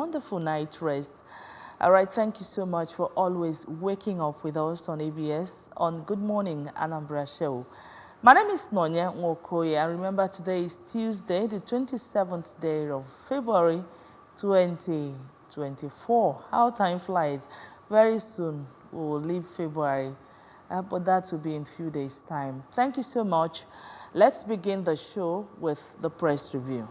wonderful night rest. All right, thank you so much for always waking up with us on ABS on Good Morning Anambra Show. My name is Nonya Nwokoye, and remember today is Tuesday, the 27th day of February 2024. How time flies. Very soon we will leave February, but that will be in a few days' time. Thank you so much. Let's begin the show with the press review.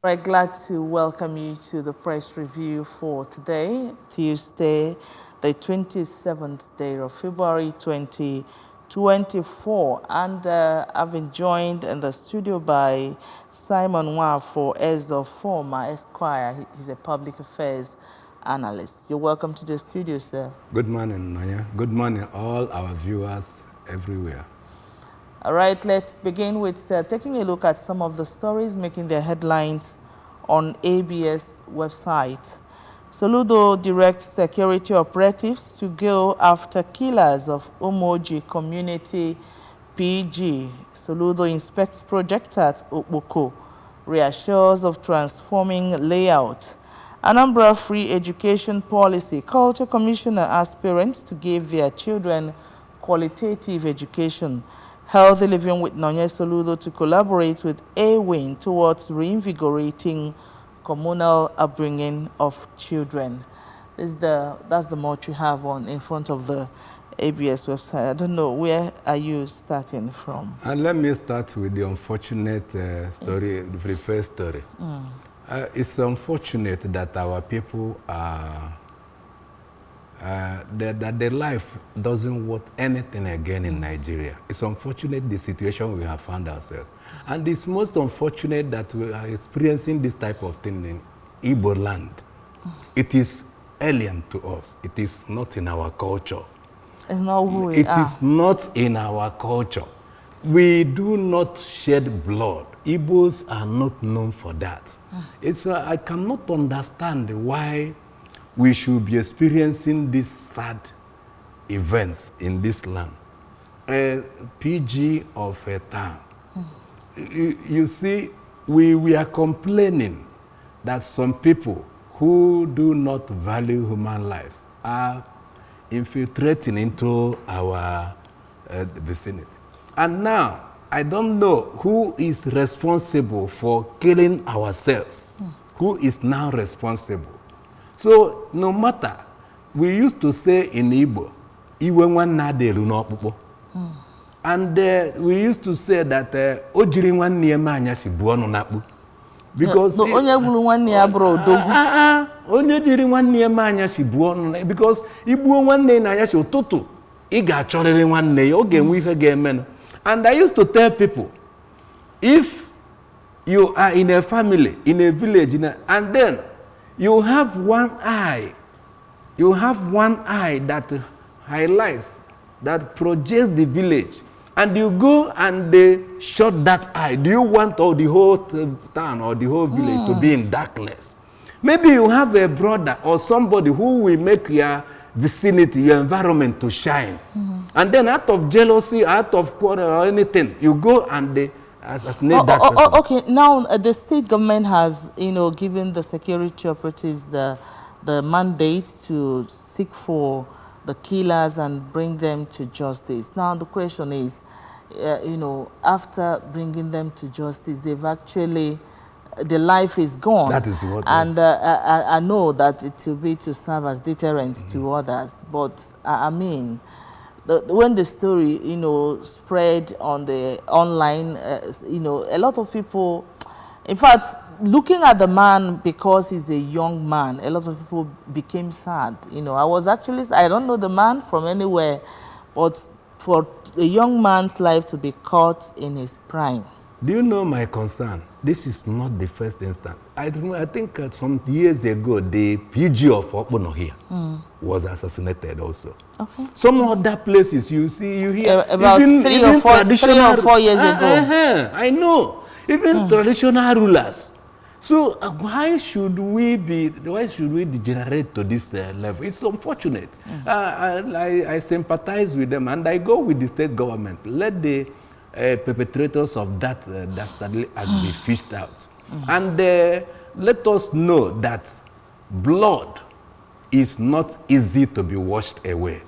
We're glad to welcome you to the press review for today, Tuesday, the 27th day of February 2024. And I've been joined in the studio by Simon Nwafo as of former Esquire. He's a public affairs analyst. You're welcome to the studio, sir. Good morning, Naya. Good morning, all our viewers everywhere. All right, let's begin with taking a look at some of the stories making their headlines on ABS website. Soludo directs security operatives to go after killers of Umoji community PG. Soludo inspects project at Okpoko, reassures of transforming layout. Anambra Free Education Policy, Culture Commissioner aspirants to give their children qualitative education. Healthy Living with Nonye Soludo to collaborate with AWIN towards reinvigorating communal upbringing of children. That's the much we have in front of the ABS website. I don't know, where are you starting from? And let me start with the unfortunate story, the first story. It's unfortunate that our people are that their life doesn't worth anything again in Nigeria. It's unfortunate the situation we have found ourselves. And it's most unfortunate that we are experiencing this type of thing in Igbo land. It is alien to us. It is not in our culture. It's not who we are. It is not in our culture. We do not shed blood. Igbos are not known for that. I cannot understand why we should be experiencing these sad events in this land. A PG of a town. You see, we are complaining that some people who do not value human lives are infiltrating into our vicinity. And now, I don't know who is responsible for killing ourselves. Who is now responsible? So, no matter, we used to say in Igbo, Iwe nwanna adelu n'ọkpụkpụ. And we used to say that ojiri nwanne ya anya si bu ọnụ n'akpụ. Because onye gburu nwanne ya bụrụ odogwu. Onye jiri nwanne ya anya si bu ọnụ, because igbuo nwanne na anya si ụtụtụ ị ga-achọrịrị nwanne ya, ọ ga-enwe ihe ga-eme. And I used to tell people, if you are in a family, in a village, and then you have one eye that highlights, that projects the village, and you go and they shut that eye. Do you want all the whole town or the whole village to be in darkness? Maybe you have a brother or somebody who will make your vicinity, your environment to shine. And then out of jealousy, out of quarrel or anything, you go and they assassinate that person. Okay, now the state government has, given the security operatives the mandate to seek for the killers and bring them to justice. Now the question is, after bringing them to justice, they've actually, the life is gone. That is what. And I know that it will be to serve as deterrent to others, but I mean, when the story, spread on the online, a lot of people, in fact, looking at the man because he's a young man, a lot of people became sad. I don't know the man from anywhere, but for a young man's life to be caught in his prime. Do you know my concern? this is not the first instance. I think some years ago, the PG of Okpono here was assassinated also. Okay. Some other places you see, you hear. About even 3 or 4 years ago. I know. Even traditional rulers. So why should we degenerate to this level? It's unfortunate. I sympathize with them, and I go with the state government. Let the perpetrators of that dastardly act be fished out. And let us know that blood is not easy to be washed away.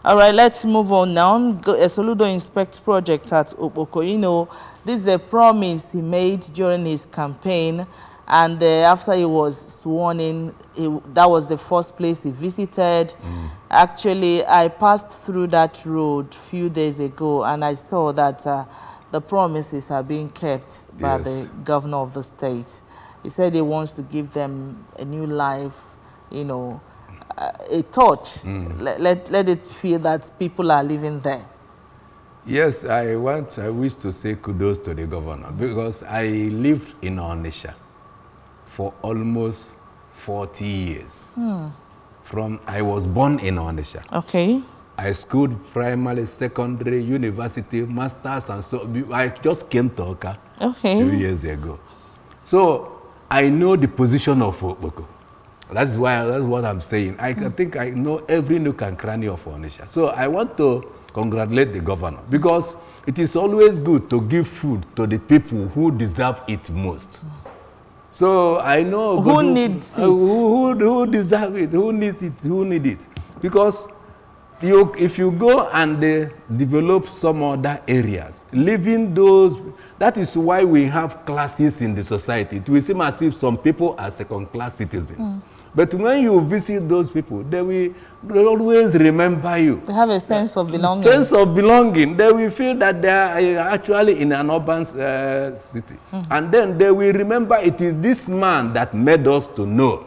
All right, let's move on now. Soludo Inspect project at Okpoko. You know, this is a promise he made during his campaign, and after he was sworn in, that was the first place he visited. Actually, I passed through that road a few days ago, and I saw that the promises are being kept by the governor of the state. He said he wants to give them a new life, you know, a touch. Let it feel that people are living there. Yes, I wish to say kudos to the governor, because I lived in Onitsha for almost 40 years. I was born in Onitsha. Okay. I schooled primary, secondary, university, masters, and so I just came to Oka a few years ago. So I know the position of Okpoko. That's what I'm saying. I think I know every nook and cranny of Onitsha. So I want to congratulate the governor, because it is always good to give food to the people who deserve it most. So I know who needs it, who deserve it, who needs it, who need it. Because if you go and develop some other areas, leaving those, that is why we have classes in the society. It will seem as if some people are second-class citizens. But when you visit those people, they will always remember you. They have a sense of belonging. Sense of belonging. They will feel that they are actually in an urban city. And then they will remember it is this man that made us to know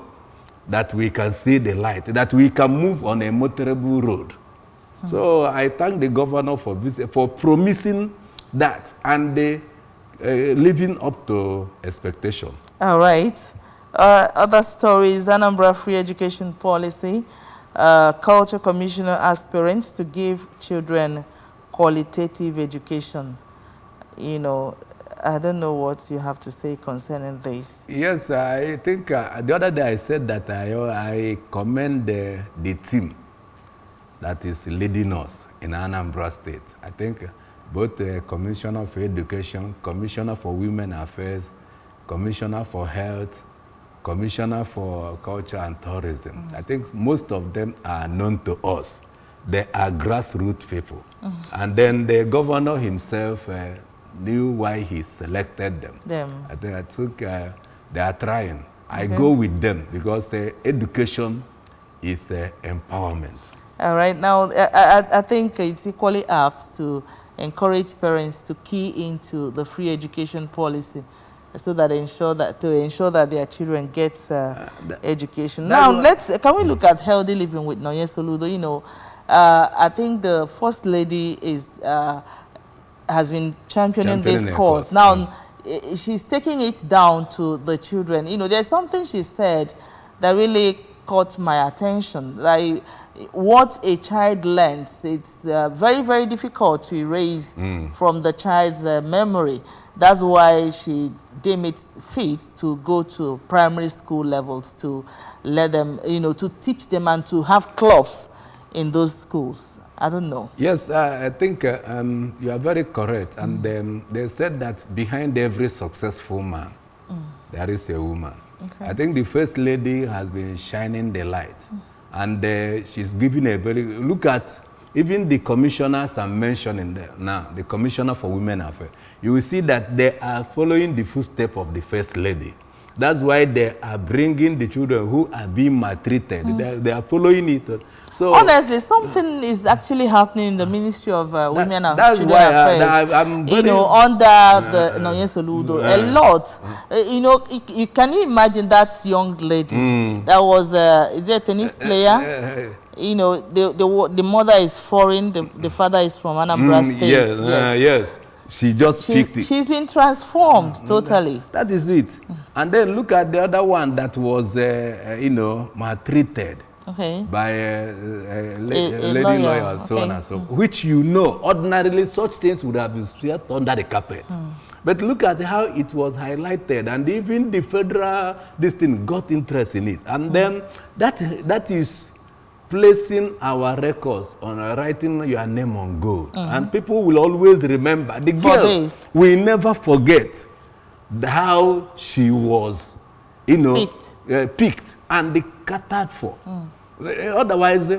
that we can see the light, that we can move on a motorable road. So I thank the governor for promising that and living up to expectation. All right. Other stories: Anambra Free Education Policy. Culture Commissioner aspirants to give children qualitative education. You know, I don't know what you have to say concerning this. Yes, I think the other day I said that I commend the team that is leading us in Anambra State. I think both the Commissioner for Education, Commissioner for Women Affairs, Commissioner for Health, Commissioner for Culture and Tourism. I think most of them are known to us. They are grassroots people. And then the governor himself knew why he selected them. I think they are trying. I go with them because education is empowerment. All right. Now, I think it's equally apt to encourage parents to key into the free education policy, so that to ensure that their children get education. Now, can we look at healthy living with Nonye Soludo? You know, I think the First Lady has been championing this cause. Now, she's taking it down to the children. You know, there's something she said that really caught my attention. Like, what a child learns, it's very, very difficult to erase from the child's memory. That's why she deemed it fit to go to primary school levels to let them, you know, to teach them and to have clubs in those schools. I don't know. Yes, I think you are very correct. And they said that behind every successful man, there is a woman. Okay. I think the First Lady has been shining the light. And she's giving a very, look at even the commissioners I'm mentioning there now, the Commissioner for Women Affairs. You will see that they are following the footsteps of the First Lady. That's why they are bringing the children who are being maltreated. They are following it. So honestly, something is actually happening in the Ministry of Women and Children Affairs. You know, under the Nonye Soludo, a lot. You know, can you imagine that young lady that was is it a tennis player? You know, the mother is foreign, the father is from Anambra State. Yes. she just picked it. She's been transformed totally. That is it. And then look at the other one that was, you know, maltreated by a lady lawyer, so on and so, which you know, ordinarily such things would have been swept under the carpet. But look at how it was highlighted, and even the federal, this thing got interest in it. And then that is placing our records on writing your name on gold. And people will always remember. The girl will never forget how she was, you know, picked and they catered for. Otherwise,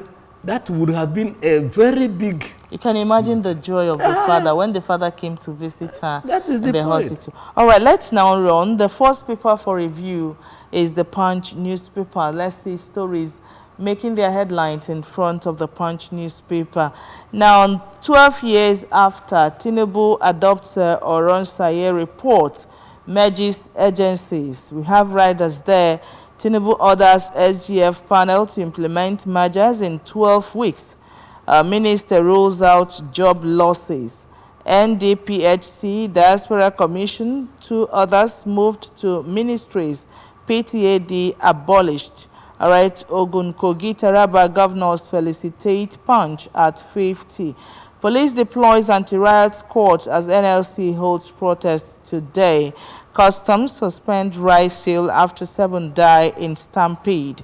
that would have been a very big... You can imagine the joy of the father when the father came to visit her in the hospital. All right, let's now run. The first paper for review is the Punch newspaper. Let's see stories making their headlines in front of the Punch newspaper. Now, 12 years after Tinubu adopts Oronsaye report, merges agencies. We have riders there. Tinubu orders SGF panel to implement mergers in 12 weeks. Minister rules out job losses. NDPHC, Diaspora Commission, 2 others moved to ministries. PTAD abolished. All right, Ogun, Kogi, Taraba governors felicitate Punch at 50. Police deploys anti-riot squad as NLC holds protest today. Customs suspend rice sale after 7 die in stampede.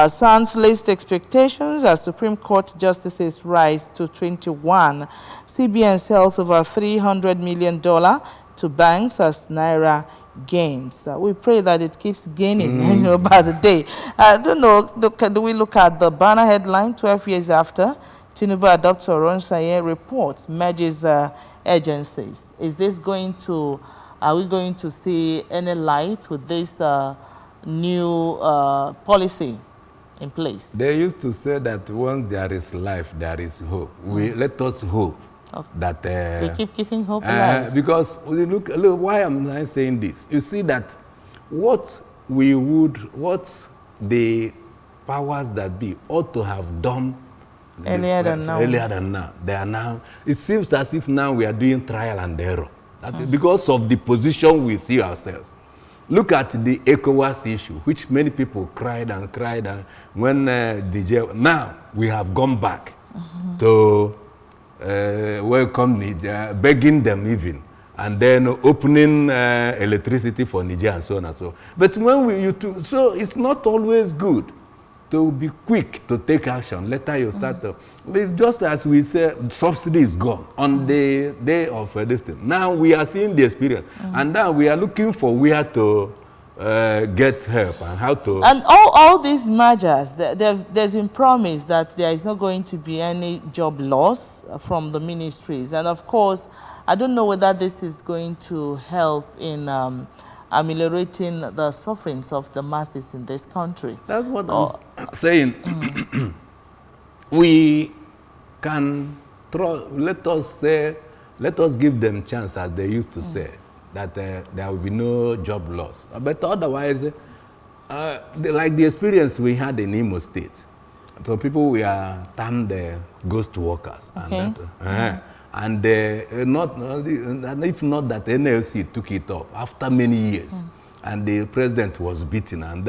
SANS list expectations as Supreme Court justices rise to 21. CBN sells over $300 million to banks as Naira gains. We pray that it keeps gaining by the day. I don't know, do we look at the banner headline, 12 years after Tinubu adopts Oronsaye report, merges agencies. Is this going to, are we going to see any light with this new policy in place? They used to say that once there is life, there is hope. Let us hope that... we keeping hope alive. Because look, why am I saying this? You see that what the powers that be ought to have done earlier than now. They are now, it seems as if now we are doing trial and error. Because of the position we see ourselves. Look at the ECOWAS issue, which many people cried and cried. And when now we have gone back to welcome Niger, begging them even, and then opening electricity for Niger and so on and so on. But when so it's not always good to be quick to take action. Later you start to, just as we say, subsidy is gone on the day of this thing. Now we are seeing the experience, and now we are looking for where to get help and how to... And all these mergers, there's been promise that there is not going to be any job loss from the ministries. And of course, I don't know whether this is going to help in ameliorating the sufferings of the masses in this country. That's what I'm saying. We can let us give them chance, as they used to say, that there will be no job loss. But otherwise, like the experience we had in Imo State, so people were termed ghost workers. And if not that NLC took it up after many years, and the president was beaten, and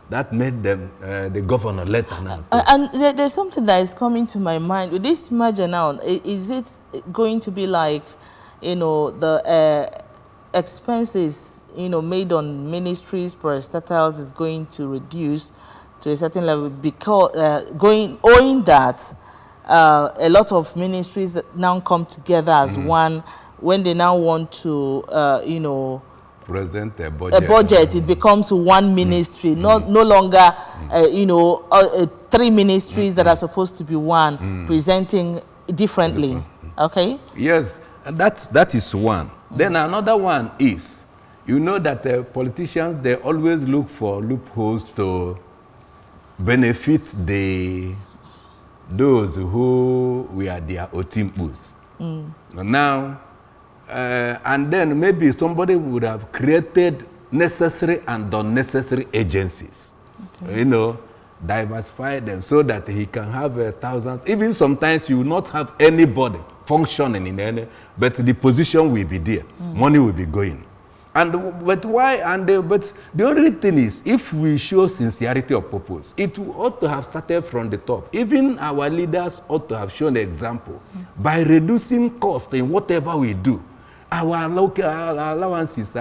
that made them the governor let them. And there's something that is coming to my mind with this merger now. Is it going to be like, you know, the expenses, you know, made on ministries, parastatals is going to reduce to a certain level because owing that a lot of ministries now come together as one when they now want to, you know, present a budget. It becomes one ministry, no longer, you know, 3 ministries that are supposed to be one, presenting differently. Okay? Yes, and that is one. Then another one is, you know that politicians, they always look for loopholes to benefit those who were their otimpus. Now, and then maybe somebody would have created necessary and unnecessary agencies, you know, diversify them so that he can have thousands. Even sometimes you will not have anybody functioning in any, but the position will be there. Money will be going. But why? But the only thing is, if we show sincerity of purpose, it ought to have started from the top. Even our leaders ought to have shown example by reducing cost in whatever we do. Our local allowances,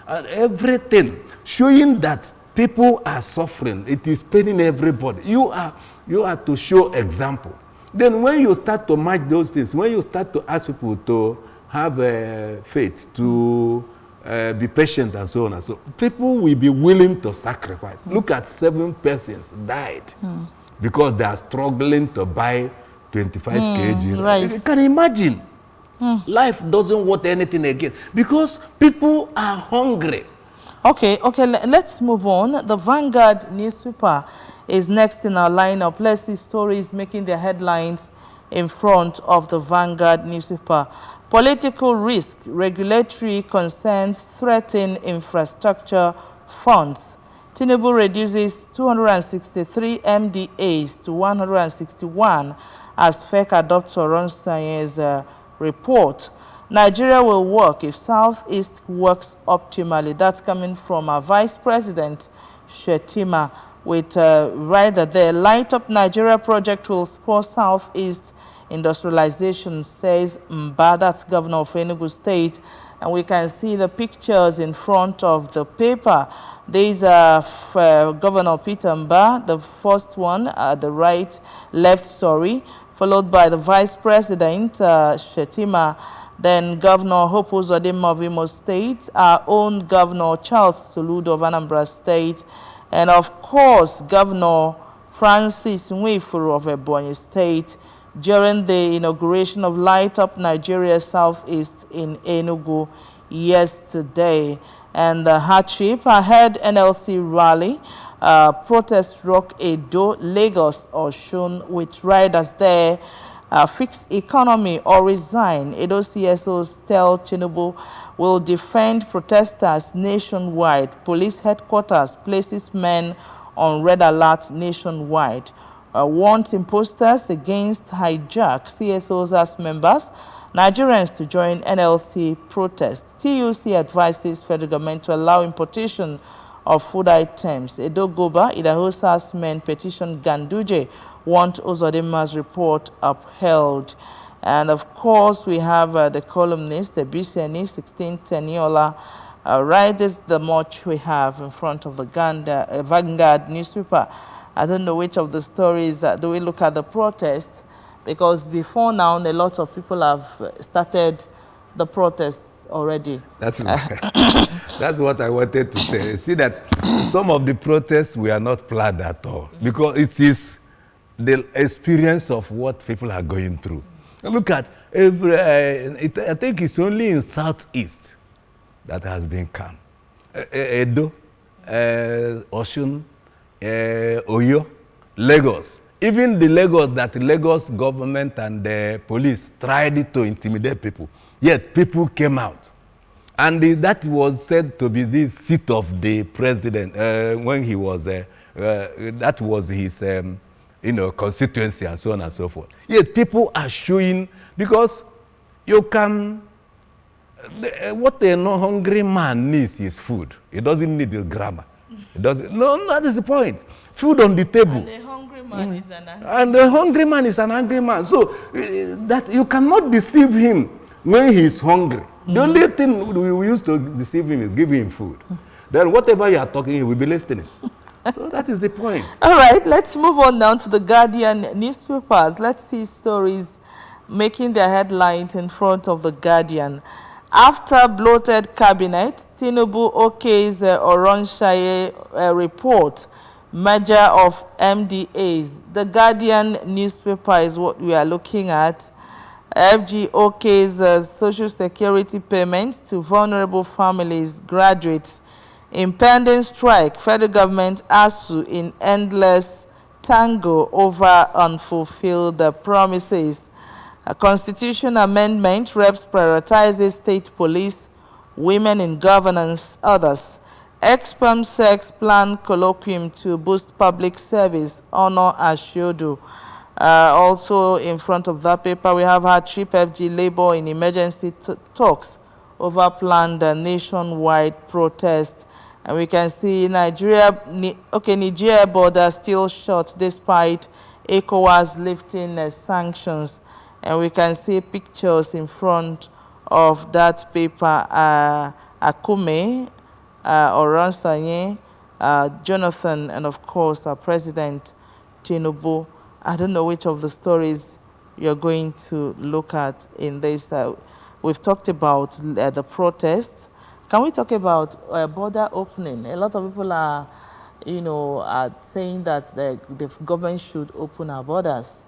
everything, showing that people are suffering. It is paining everybody. You are to show example. Then when you start to match those things, when you start to ask people to have faith, to be patient and so on and so on, people will be willing to sacrifice. Look at 7 persons died because they are struggling to buy 25 kg. Right. You can imagine. Life doesn't want anything again because people are hungry. Okay, let's move on. The Vanguard newspaper is next in our lineup. Let's see stories making their headlines in front of the Vanguard newspaper. Political risk, regulatory concerns threaten infrastructure funds. Tinubu reduces 263 MDAs to 161 as FEC adopts Oronsaye's report. Nigeria will work if Southeast works optimally. That's coming from our Vice President, Shettima, with right there. Light Up Nigeria project will spur Southeast industrialization, says Mba, that's Governor of Enugu State. And we can see the pictures in front of the paper. These are Governor Peter Mba, the first one, the left, followed by the Vice President, Shettima, then Governor Hope Uzodinma of Imo State, our own Governor Charles Soludo of Anambra State, and of course, Governor Francis Nwifuru of Ebonyi State during the inauguration of Light Up Nigeria Southeast in Enugu yesterday. And the hardship ahead NLC rally, protest rock Edo, Lagos, Osun, with riders there, fix economy or resign. Edo CSOs tell Tinubu will defend protesters nationwide. Police headquarters places men on red alert nationwide. Want imposters against hijack. CSOs ask members, Nigerians to join NLC protest. TUC advises federal government to allow importation of food items. Edo Goba, Idahosa's men petition Ganduje want Uzodinma's report upheld. And of course, we have the columnist, the BCNE, 16 Teniola. Right, this is the much we have in front of the Vanguard newspaper. I don't know which of the stories do we look at the protest, because before now, a lot of people have started the protests already. That's what I wanted to say. You see that some of the protests were not planned at all, because it is the experience of what people are going through. Look at I think it's only in Southeast that has been calm. Edo, Osun, Oyo, Lagos. Even the Lagos government and the police tried to intimidate people, yet people came out. And that was said to be the seat of the president when he was, that was his constituency and so on and so forth. Yet people are showing, because you can, what a hungry man needs is food. He doesn't need the grammar. It doesn't. No, that is the point. Food on the table. And the hungry man is an angry man. And the hungry man is an angry man. So that you cannot deceive him when he is hungry. The only thing we use to deceive him is give him food. Then whatever you are talking, he will be listening. So that is the point. All right, let's move on now to the Guardian newspapers. Let's see stories making their headlines in front of the Guardian. After bloated cabinet, Tinubu okays Oronsaye report, merger of MDAs. The Guardian newspaper is what we are looking at. FG okays social security payments to vulnerable families, graduates. Impending strike, federal government ASU in endless tango over unfulfilled promises. A constitution amendment, reps prioritizes state police, women in governance, others. Expam sex plan colloquium to boost public service, honor Ashodo. Also in front of that paper, we have hardship FG labor in emergency talks over planned nationwide protest. And we can see Nigeria border still shut despite ECOWAS lifting sanctions. And we can see pictures in front of that paper. Akume, Oransanye, Jonathan, and of course our President Tinubu. I don't know which of the stories you're going to look at in this. We've talked about the protests. Can we talk about border opening? A lot of people are, are saying that the government should open our borders.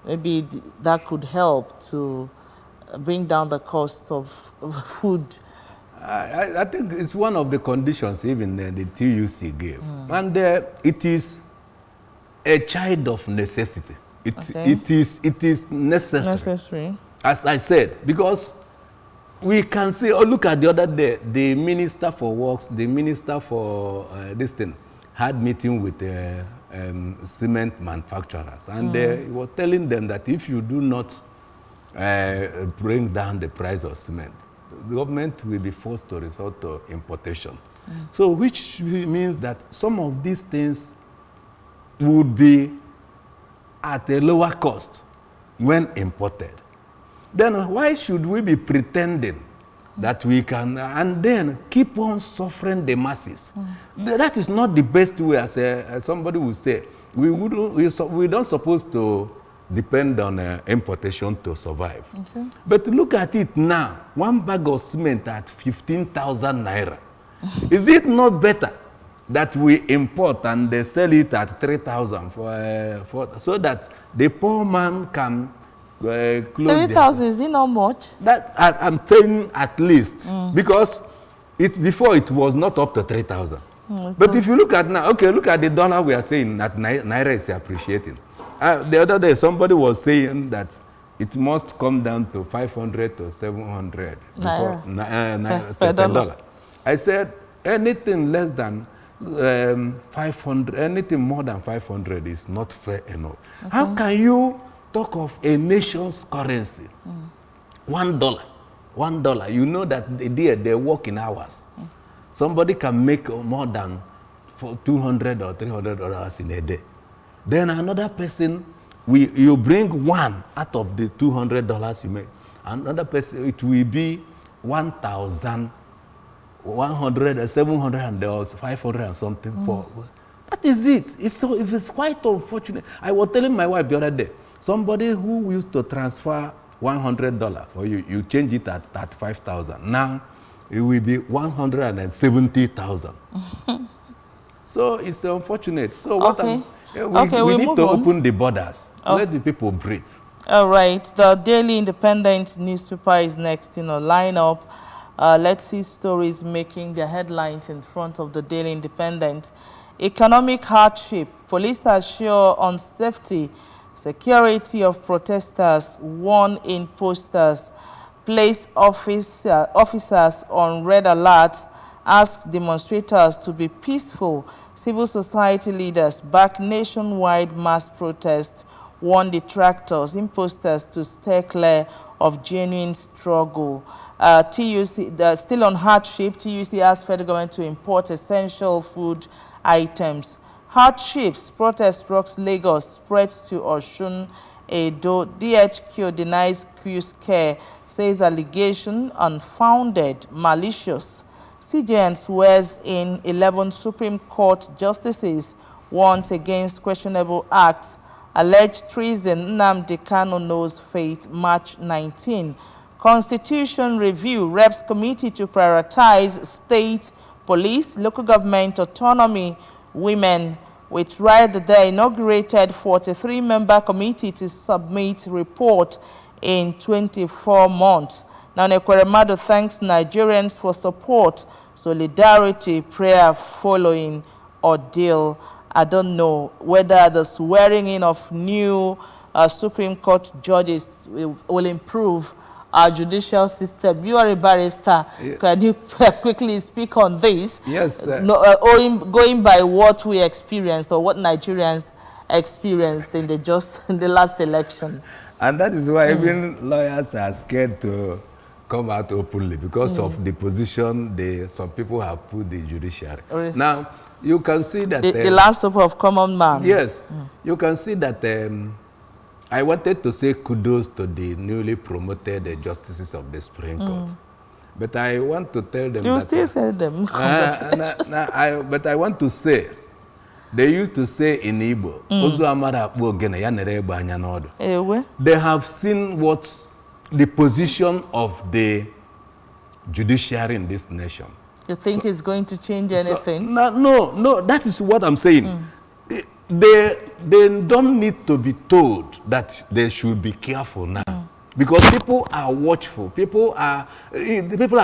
Maybe that could help to bring down the cost of food. I think it's one of the conditions even the TUC gave. And it is a child of necessity. It is necessary. As I said, because we can say, look at the other day, the Minister for Works, the Minister for this thing, had meeting with cement manufacturers. And he was telling them that if you do not bring down the price of cement, the government will be forced to resort to importation. So which means that some of these things would be at a lower cost when imported. Then why should we be pretending that we can and then keep on suffering the masses? That is not the best way, as somebody would say. We don't supposed to depend on importation to survive. But look at it now. One bag of cement at 15,000 naira. Is it not better that we import and they sell it at 3,000 so that the poor man can close 3,000 is it not much? That I'm paying at least because before it was not up to 3,000. But if you look at now, look at the dollar we are saying that naira is appreciating. The other day somebody was saying that it must come down to 500 to 700 per dollar. I said anything less than 500, anything more than 500 is not fair enough. How can you talk of a nation's currency? $1. You know that they work in hours. Somebody can make more than $200 or $300 in a day. Then another person, you bring one out of the $200 you make. Another person, it will be 1,100, 700, and 500 and something. That is it. It's quite unfortunate. I was telling my wife the other day, somebody who used to transfer $100 for you, you change it at 5,000. Now it will be 170,000. So it's unfortunate. So what we need to open the borders. Let the people breathe. All right. The Daily Independent newspaper is next, line up. Let's see stories making their headlines in front of the Daily Independent. Economic hardship. Police assure on safety. Security of protesters. Warn in posters. Place officers on red alert. Ask demonstrators to be peaceful. Civil society leaders back nationwide mass protest. Warn detractors, imposters to stay clear of genuine struggle. TUC, still on hardship, TUC asked federal government to import essential food items. Hardships, protest rocks Lagos, spreads to Osun, Edo. DHQ denies Q's care, says allegation unfounded, malicious. CJN swears in 11 Supreme Court justices, warns against questionable acts. Alleged treason, Nnamdi Kanu knows fate, March 19. Constitution review, Reps Committee to prioritize state, police, local government autonomy, women. With right the inaugurated 43-member committee to submit report in 24 months. Now, Ekweremadu thanks Nigerians for support, solidarity, prayer following ordeal. I don't know whether the swearing in of new Supreme Court judges will improve our judicial system. You are a barrister. Yeah. Can you quickly speak on this? Yes. Going by what we experienced or what Nigerians experienced in the last election. And that is why even lawyers are scared to come out openly because of the position some people have put the judiciary. Now, you can see that... The last hope of common man. Yes. You can see that I wanted to say kudos to the newly promoted justices of the Supreme Court. But I want to tell them You still say them. but I want to say, they used to say in Igbo, they have seen what the position of the judiciary in this nation. You think it's going to change anything? No, that is what I'm saying. They don't need to be told that they should be careful now. Because people are watchful. People are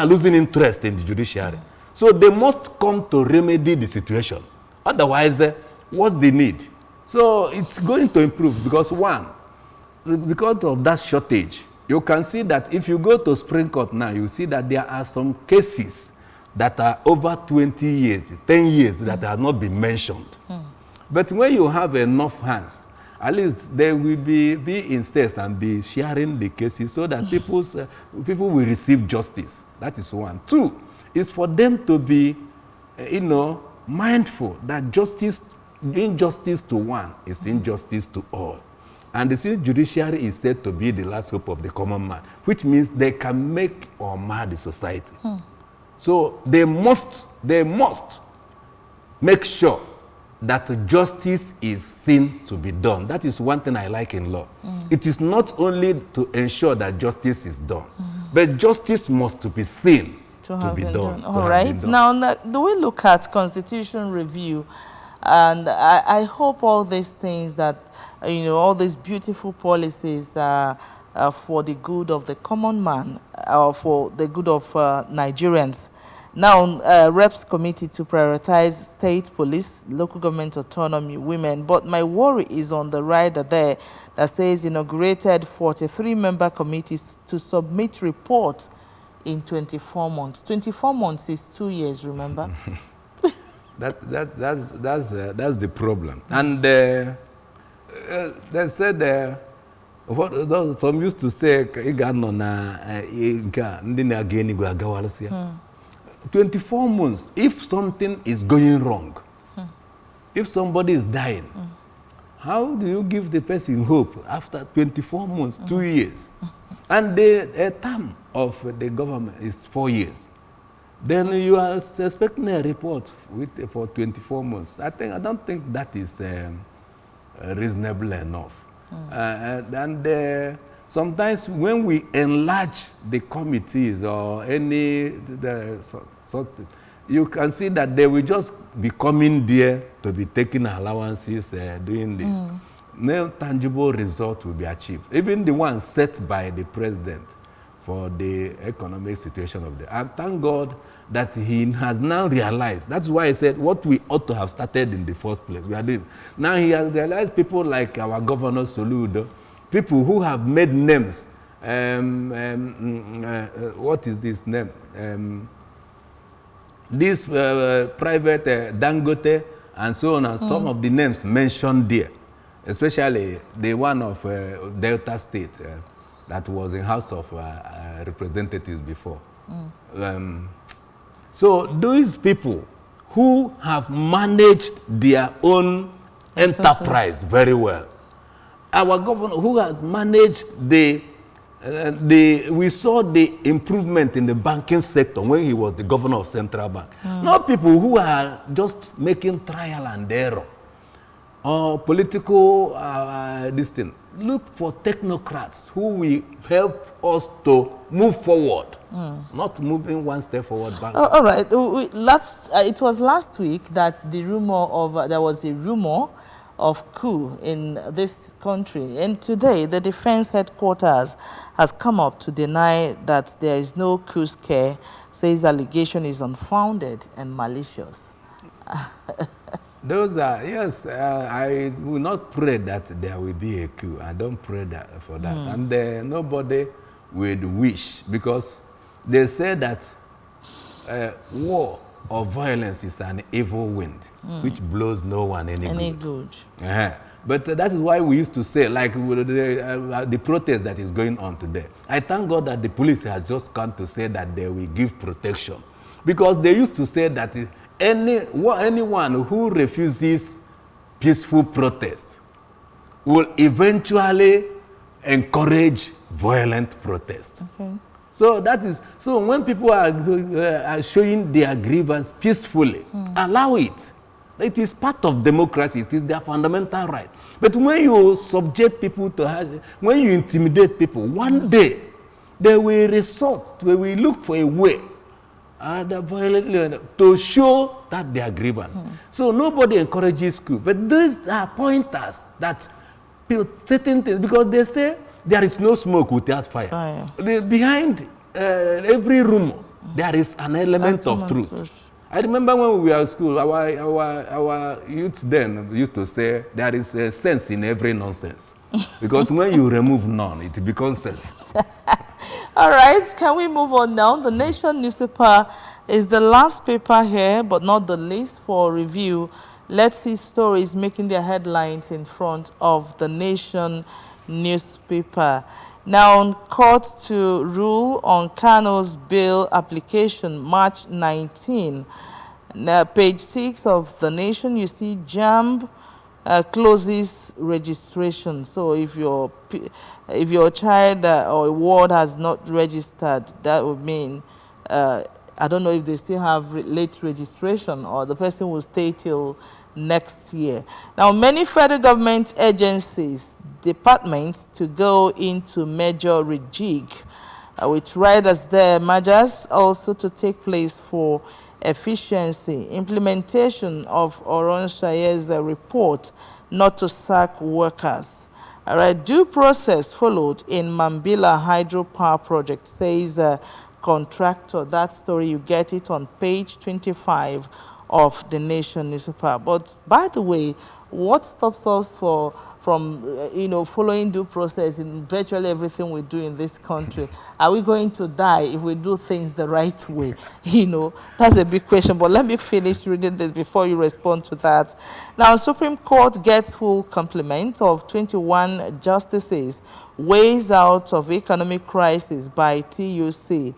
losing interest in the judiciary. So they must come to remedy the situation. Otherwise, what's the need? So it's going to improve because because of that shortage, you can see that if you go to Supreme Court now, you see that there are some cases that are over 20 years, 10 years that have not been mentioned. But when you have enough hands, at least they will be in states and be sharing the cases so that people will receive justice. That is one. Two, is for them to be, mindful that injustice to one is injustice to all. And the judiciary is said to be the last hope of the common man, which means they can make or mar the society. So they must make sure that justice is seen to be done. That is one thing I like in law. It is not only to ensure that justice is done, but justice must be seen to be done. All right. Now, do we look at constitution review? And I hope all these things that, all these beautiful policies for the good of the common man, or for the good of Nigerians. Now, Reps Committee to prioritize state police, local government autonomy, women. But my worry is on the rider there that says inaugurated 43-member committees to submit report in 24 months. 24 months is 2 years, remember? That's the problem. And they said, some used to say, 24 months, if something is going wrong, if somebody is dying, how do you give the person hope after 24 months, 2 years? And the term of the government is 4 years. Then you are expecting a report for 24 months. I don't think that is reasonable enough. Sometimes when we enlarge the committees or you can see that they will just be coming there to be taking allowances, doing this. No tangible result will be achieved. Even the ones set by the president for the economic situation of the... And thank God that he has now realized. That's why I said what we ought to have started in the first place. We are doing. Now he has realized people like our Governor Soludo, people who have made names. What is this name? This private Dangote and so on, and some of the names mentioned there, especially the one of Delta State that was in House of Representatives before. So these people who have managed their own enterprise very well, our governor who has managed we saw the improvement in the banking sector when he was the governor of Central Bank. Not people who are just making trial and error or political this thing. Look for technocrats who will help us to move forward, not moving one step forward back. All right. It was last week that there was a rumor of coup in this country, and today the defense headquarters has come up to deny that there is no coup scare, says allegation is unfounded and malicious. Those are, yes, I will not pray that there will be a coup. I don't pray for that. And nobody would wish, because they say that war or violence is an evil wind, which blows no one any good. But that is why we used to say, like the protest that is going on today. I thank God that the police has just come to say that they will give protection. Because they used to say that anyone who refuses peaceful protest will eventually encourage violent protest. Okay. So that is, so when people are showing their grievance peacefully, allow it. It is part of democracy. It is their fundamental right. But when you subject people to, when you intimidate people, one day they will resort, they will look for a way to show that their grievance. So nobody encourages coup. But these are pointers that certain things, because they say there is no smoke without fire. Behind every rumor, there is an element of truth. I remember when we were at school, our youth then used to say there is a sense in every nonsense. Because when you remove none, it becomes sense. All right, can we move on now? The Nation newspaper is the last paper here, but not the least for review. Let's see stories making their headlines in front of the Nation newspaper. Now, on court to rule on Kano's bail application, March 19. Now, page 6 of the Nation, you see JAMB closes registration. So if your child or a ward has not registered, that would mean I don't know if they still have late registration or the person will stay till next year. Now, many federal government agencies, departments to go into major rejig with riders there, mergers also to take place for efficiency. Implementation of Oron Shaye's report not to sack workers. All right, due process followed in Mambila hydropower project, says contractor. That story, you get it on page 25 of the Nation newspaper. But by the way, what stops us from following due process in virtually everything we do in this country? Are we going to die if we do things the right way? That's a big question. But let me finish reading this before you respond to that. Now, Supreme Court gets full complement of 21 justices, ways out of economic crisis by TUC.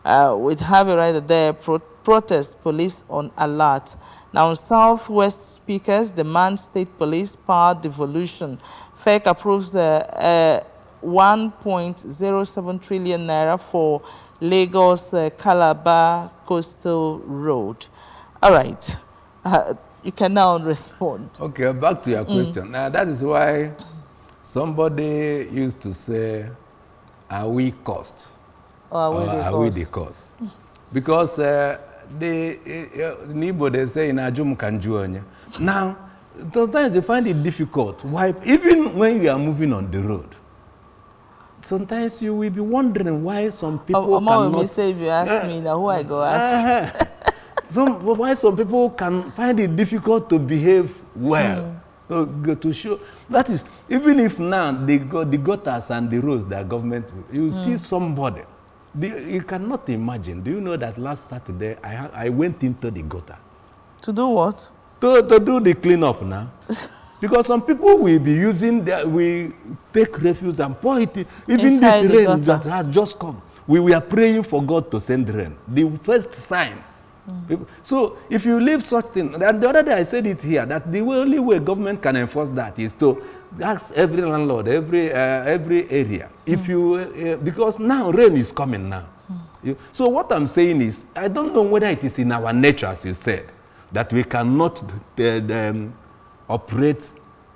With Harvey right there, protest police on alert. Now, Southwest speakers demand state police power devolution. FEC approves 1.07 trillion naira for Lagos Calabar Coastal Road. All right. You can now respond. Okay, back to your question. Now, that is why somebody used to say, are we cost? Or are we the cause? Because Nibo, they say in Ajum Kanjuanya. Now, sometimes you find it difficult. Why? Even when you are moving on the road, sometimes you will be wondering why some people cannot... Say if you ask me, now who I go ask? Why some people can find it difficult to behave well, to show. That is, even if now the gutters and the roads that government, you see somebody. You cannot imagine. Do you know that last Saturday I went into the gutter? To do what? To do the cleanup now. Because some people will be using we take refuse and pour it. Even inside this rain gutter that has just come. We were praying for God to send rain. The first sign. So if you leave such thing, and the other day I said it here, that the only way government can enforce that is to ask every landlord, every area, if you, because now rain is coming now. So what I'm saying is, I don't know whether it is in our nature, as you said, that we cannot operate,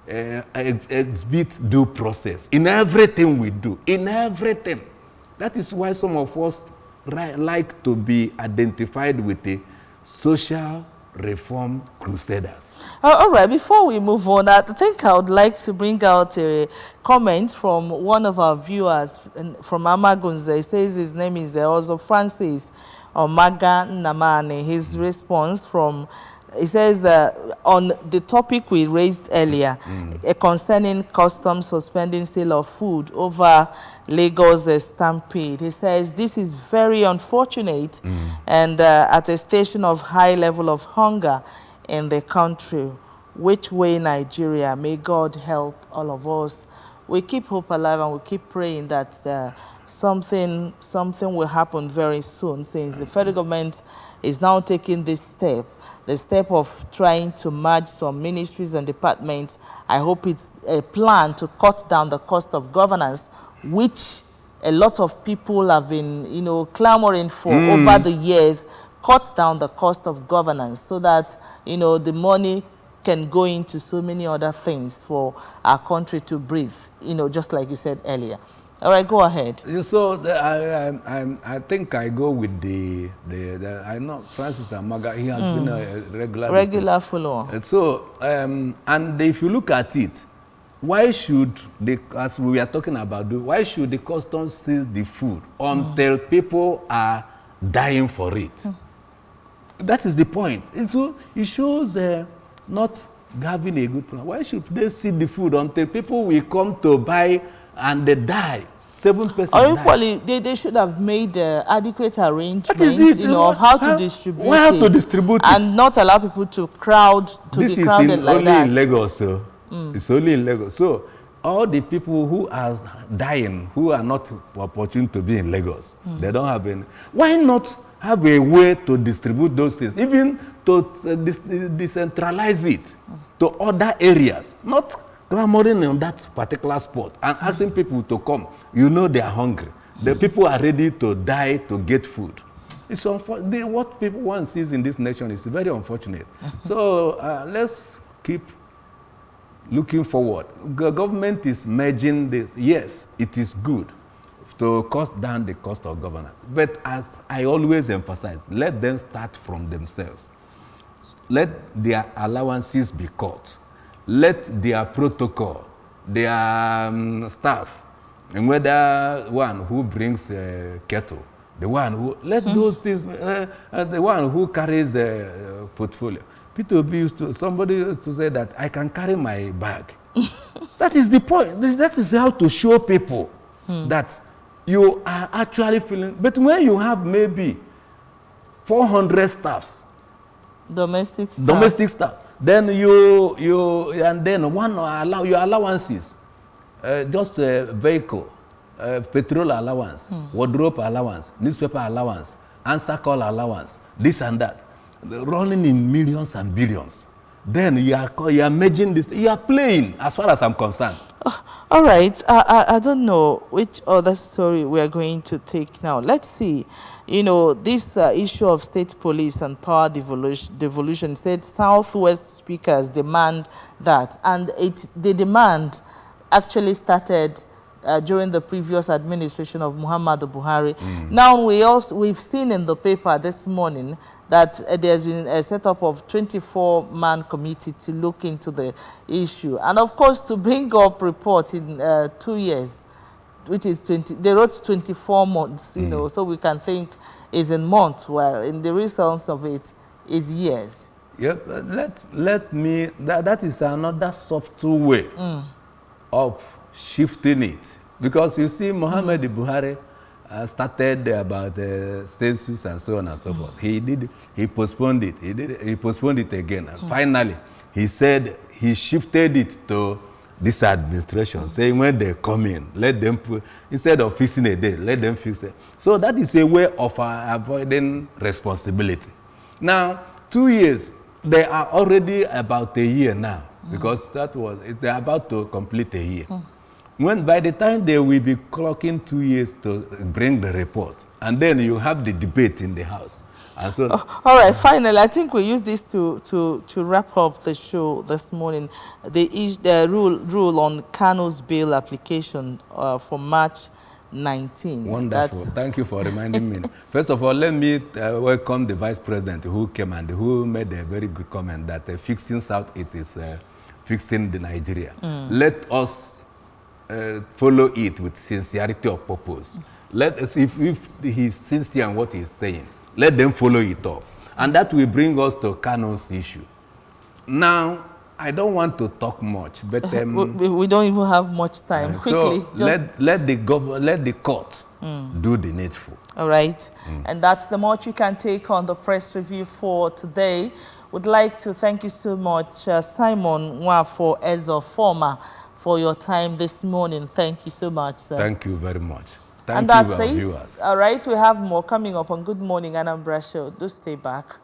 exhibit due process in everything we do, in everything. That is why some of us like to be identified with the social reform crusaders. All right, before we move on, I think I would like to bring out a comment from one of our viewers from Amagunze. He says his name is also Francis Omaga Namani. His response from, he says on the topic we raised earlier, concerning customs suspending sale of food over Lagos stampede. He says this is very unfortunate and at a station of high level of hunger in the country. which way Nigeria? May God help all of us. We keep hope alive and we keep praying that something will happen very soon, since the federal government is now taking this step, the step of trying to merge some ministries and departments. I hope it's a plan to cut down the cost of governance, which a lot of people have been, clamoring for over the years. Cut down the cost of governance so that, the money can go into so many other things for our country to breathe, just like you said earlier. All right, go ahead. So I think I go with the I know Francis Amaga, he has been a regular follower. So, and if you look at it, why should as we are talking about, why should the customs seize the food until people are dying for it? That is the point. And so it shows not having a good plan. Why should they seize the food until people will come to buy and they die? 7 persons or equally, they should have made adequate arrangements, of how to distribute it, and not allow people to be crowded like that. This is only in Lagos, so it's only in Lagos. So all the people who are dying, who are not opportune to be in Lagos, they don't have any. Why not have a way to distribute those things, even to decentralize it to other areas, not clamoring on that particular spot and asking people to come. They are hungry. The people are ready to die to get food. It's what people want sees in this nation is very unfortunate. So let's keep looking forward. The government is merging this. Yes, it is good to cut down the cost of governance. But as I always emphasize, let them start from themselves. Let their allowances be cut. Let their protocol, their staff, and whether one who brings kettle, the one who, let those things, the one who carries a portfolio. P2B used to, somebody used to say that I can carry my bag. That is the point. That is how to show people that you are actually feeling. But when you have maybe 400 staffs, domestic staff, then and then your allowances, just a vehicle, petrol allowance, wardrobe allowance, newspaper allowance, answer call allowance, this and that, running in millions and billions. Then you are merging this. You are playing, as far as I'm concerned. All right. I don't know which other story we are going to take now. Let's see. This issue of state police and power devolution, said Southwest speakers demand that, and the demand actually started during the previous administration of Muhammadu Buhari. Now we've seen in the paper this morning that there's been a setup of 24-man committee to look into the issue, and of course to bring up report in 2 years, which is 20. They wrote 24 months, so we can think is in months, while in the real sense of it is years. Yep. Let me. That is another subtle way of shifting it, because you see, Muhammadu Buhari started about census and so on and so forth. He postponed it. He postponed it again, and finally, he said he shifted it to this administration, saying when they come in, let them put, instead of fixing a day, let them fix it. So that is a way of avoiding responsibility. Now, 2 years, they are already about a year now, because they're about to complete a year. When by the time they will be clocking 2 years to bring the report, and then you have the debate in the House. And so, all right, finally, I think we use this to wrap up the show this morning. The rule on Kanu's bail application for March 19. Wonderful. Thank you for reminding me. First of all, let me welcome the Vice President who came and who made a very good comment that fixing Southeast is fixing the Nigeria. Let us follow it with sincerity of purpose. Let us, if he's sincere in what he's saying, let them follow it up. And that will bring us to Kanu's issue. Now, I don't want to talk much, but we don't even have much time. Quickly, so let the court do the needful. All right, and that's the much you can take on the press review for today. Would like to thank you so much, Simon Nwafo Ezo Former, for your time this morning. Thank you so much, sir. Thank you very much. Thank And you, that's our it. viewers. All right, we have more coming up on Good Morning Anambra Show. Do stay back.